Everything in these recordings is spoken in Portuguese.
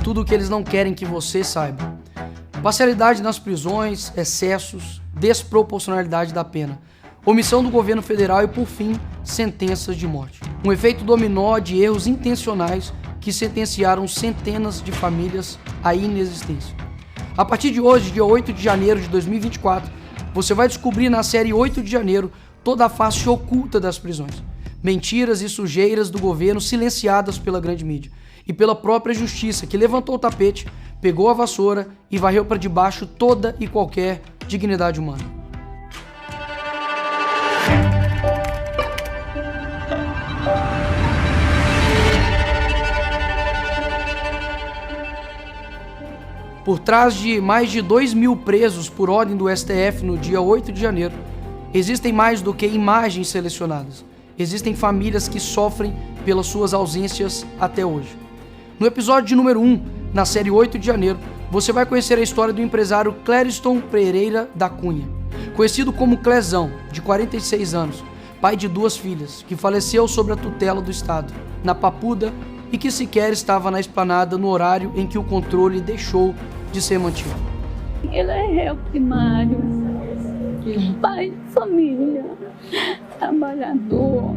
tudo o que eles não querem que você saiba. Parcialidade nas prisões, excessos, desproporcionalidade da pena, omissão do governo federal e, por fim, sentenças de morte. Um efeito dominó de erros intencionais que sentenciaram centenas de famílias à inexistência. A partir de hoje, dia 8 de janeiro de 2024, você vai descobrir na série 8 de janeiro toda a face oculta das prisões. Mentiras e sujeiras do governo silenciadas pela grande mídia e pela própria justiça, que levantou o tapete, pegou a vassoura e varreu para debaixo toda e qualquer dignidade humana. Por trás de mais de 2.000 presos por ordem do STF no dia 8 de janeiro, existem mais do que imagens selecionadas. Existem famílias que sofrem pelas suas ausências até hoje. No episódio de número 1, na série 8 de janeiro, você vai conhecer a história do empresário Clériston Pereira da Cunha, conhecido como Clezão, de 46 anos, pai de 2 filhas, que faleceu sob a tutela do Estado, na Papuda, e que sequer estava na esplanada no horário em que o controle deixou de ser mantido. Ele é réu primário, pai de família, trabalhador.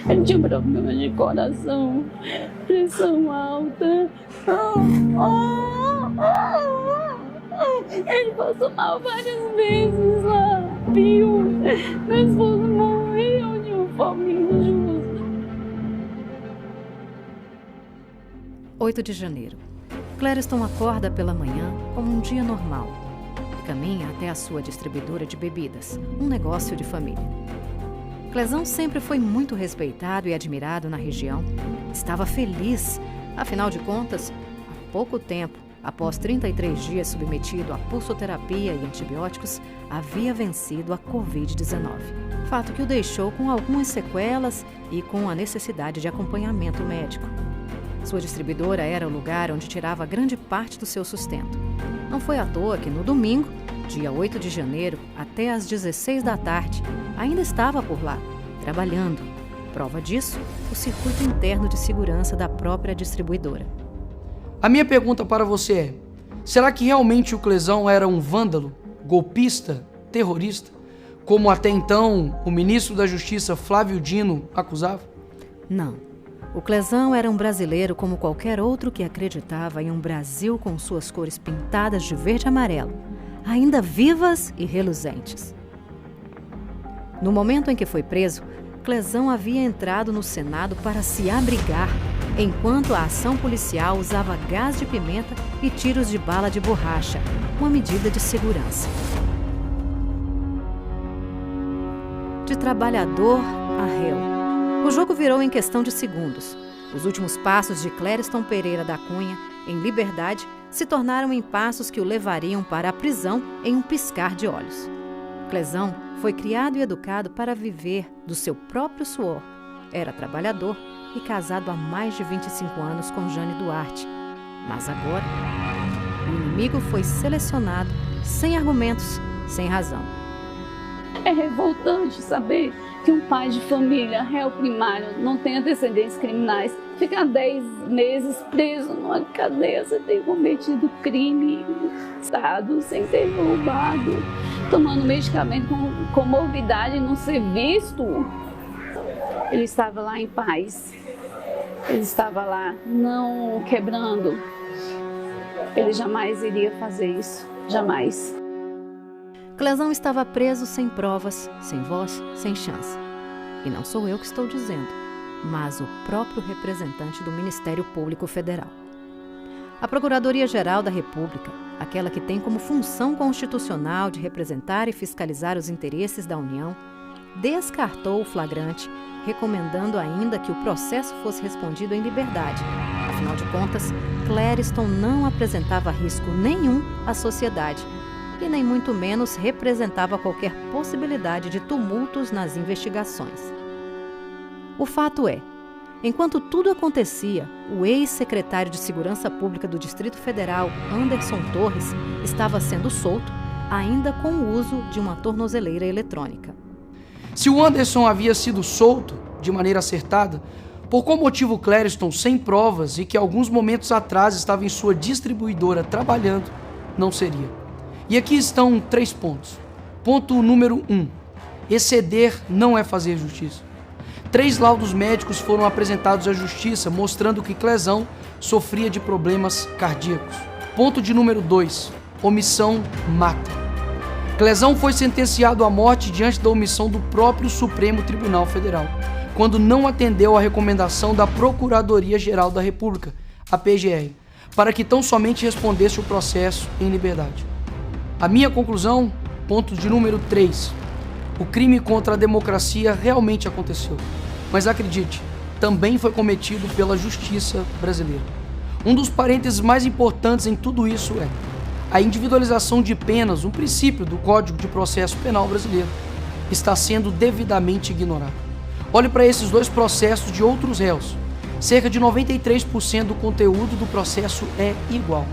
Ele tinha problema de coração, pressão alta. Ele passou mal várias vezes lá, viu? Meu esposo morreu de uma forma injusta. 8 de janeiro. Clériston acorda pela manhã como um dia normal e caminha até a sua distribuidora de bebidas, um negócio de família. Clezão sempre foi muito respeitado e admirado na região. Estava feliz, afinal de contas, há pouco tempo, após 33 dias submetido a pulsoterapia e antibióticos, havia vencido a Covid-19. Fato que o deixou com algumas sequelas e com a necessidade de acompanhamento médico. Sua distribuidora era o lugar onde tirava grande parte do seu sustento. Não foi à toa que no domingo, dia 8 de janeiro, até às 16 da tarde, ainda estava por lá, trabalhando. Prova disso, o circuito interno de segurança da própria distribuidora. A minha pergunta para você é: será que realmente o Clezão era um vândalo, golpista, terrorista, como até então o ministro da Justiça Flávio Dino acusava? Não. O Clezão era um brasileiro como qualquer outro que acreditava em um Brasil com suas cores pintadas de verde e amarelo, ainda vivas e reluzentes. No momento em que foi preso, Clezão havia entrado no Senado para se abrigar, enquanto a ação policial usava gás de pimenta e tiros de bala de borracha, uma medida de segurança. De trabalhador a réu. O jogo virou em questão de segundos. Os últimos passos de Clériston Pereira da Cunha, em liberdade, se tornaram em passos que o levariam para a prisão em um piscar de olhos. Clezão foi criado e educado para viver do seu próprio suor. Era trabalhador e casado há mais de 25 anos com Jane Duarte. Mas agora, o inimigo foi selecionado sem argumentos, sem razão. É revoltante saber que um pai de família, réu primário, não tem antecedentes criminais, ficar 10 meses preso numa cadeia sem ter cometido crime, estado, sem ter roubado, tomando medicamento com comorbidade e não ser visto. Ele estava lá em paz, ele estava lá não quebrando. Ele jamais iria fazer isso, jamais. Clezão estava preso sem provas, sem voz, sem chance. E não sou eu que estou dizendo, mas o próprio representante do Ministério Público Federal. A Procuradoria-Geral da República, aquela que tem como função constitucional de representar e fiscalizar os interesses da União, descartou o flagrante, recomendando ainda que o processo fosse respondido em liberdade. Afinal de contas, Clériston não apresentava risco nenhum à sociedade e nem muito menos representava qualquer possibilidade de tumultos nas investigações. O fato é, enquanto tudo acontecia, o ex-secretário de Segurança Pública do Distrito Federal, Anderson Torres, estava sendo solto, ainda com o uso de uma tornozeleira eletrônica. Se o Anderson havia sido solto de maneira acertada, Por qual motivo Clériston, sem provas e que alguns momentos atrás estava em sua distribuidora trabalhando, não seria? E aqui estão 3 pontos. Ponto número 1. Exceder não é fazer justiça. 3 laudos médicos foram apresentados à justiça mostrando que Clezão sofria de problemas cardíacos. Ponto de número 2. Omissão mata. Clezão foi sentenciado à morte diante da omissão do próprio Supremo Tribunal Federal, quando não atendeu à recomendação da Procuradoria-Geral da República, a PGR, para que tão somente respondesse o processo em liberdade. A minha conclusão, ponto de número 3. O crime contra a democracia realmente aconteceu, mas acredite, também foi cometido pela justiça brasileira. Um dos parênteses mais importantes em tudo isso é a individualização de penas, um princípio do Código de Processo Penal brasileiro, está sendo devidamente ignorado. Olhe para esses 2 processos de outros réus. Cerca de 93% do conteúdo do processo é igual.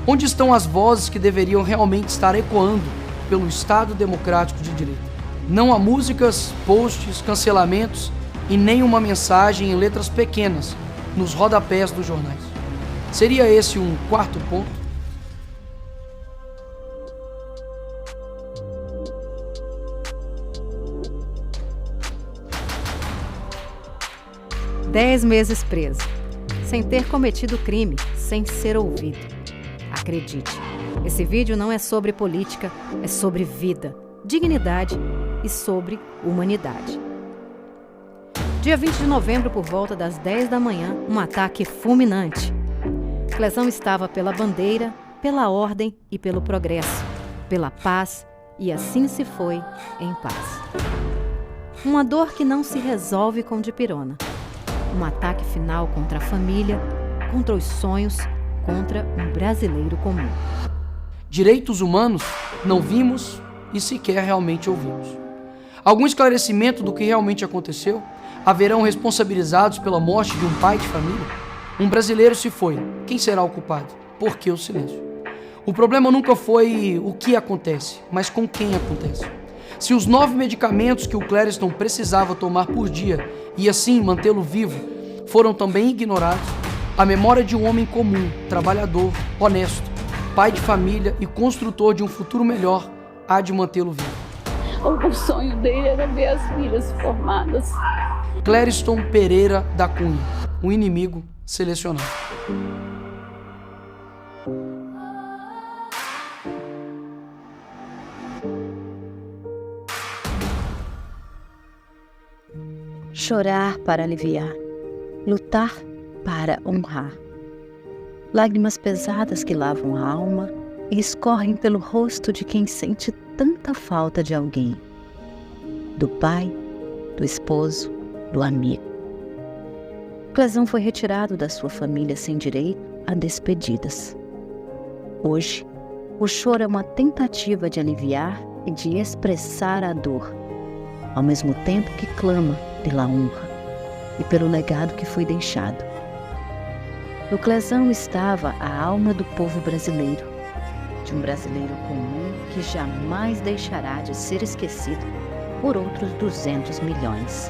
Onde estão as vozes que deveriam realmente estar ecoando pelo Estado Democrático de Direito? Não há músicas, posts, cancelamentos e nem uma mensagem em letras pequenas nos rodapés dos jornais. Seria esse um 4º ponto? 10 meses preso, sem ter cometido crime, sem ser ouvido. Acredite, esse vídeo não é sobre política, é sobre vida, dignidade e sobre humanidade. Dia 20 de novembro, por volta das 10 da manhã, um ataque fulminante. Clezão estava pela bandeira, pela ordem e pelo progresso, pela paz, e assim se foi em paz. Uma dor que não se resolve com dipirona. Um ataque final contra a família, contra os sonhos, contra um brasileiro comum. Direitos humanos não vimos e sequer realmente ouvimos. Algum esclarecimento do que realmente aconteceu? Haverão responsabilizados pela morte de um pai de família? Um brasileiro se foi. Quem será o culpado? Por que o silêncio? O problema nunca foi o que acontece, mas com quem acontece. Se os 9 medicamentos que o Clériston precisava tomar por dia e assim mantê-lo vivo foram também ignorados, a memória de um homem comum, trabalhador, honesto, pai de família e construtor de um futuro melhor há de mantê-lo vivo. O sonho dele era ver as filhas formadas. Clériston Pereira da Cunha, um inimigo selecionado. Chorar para aliviar, lutar para honrar. Lágrimas pesadas que lavam a alma e escorrem pelo rosto de quem sente tanta falta de alguém. Do pai, do esposo, do amigo. Clezão foi retirado da sua família sem direito a despedidas. Hoje, o choro é uma tentativa de aliviar e de expressar a dor, ao mesmo tempo que clama pela honra e pelo legado que foi deixado. No Clezão estava a alma do povo brasileiro, de um brasileiro comum que jamais deixará de ser esquecido por outros 200 milhões.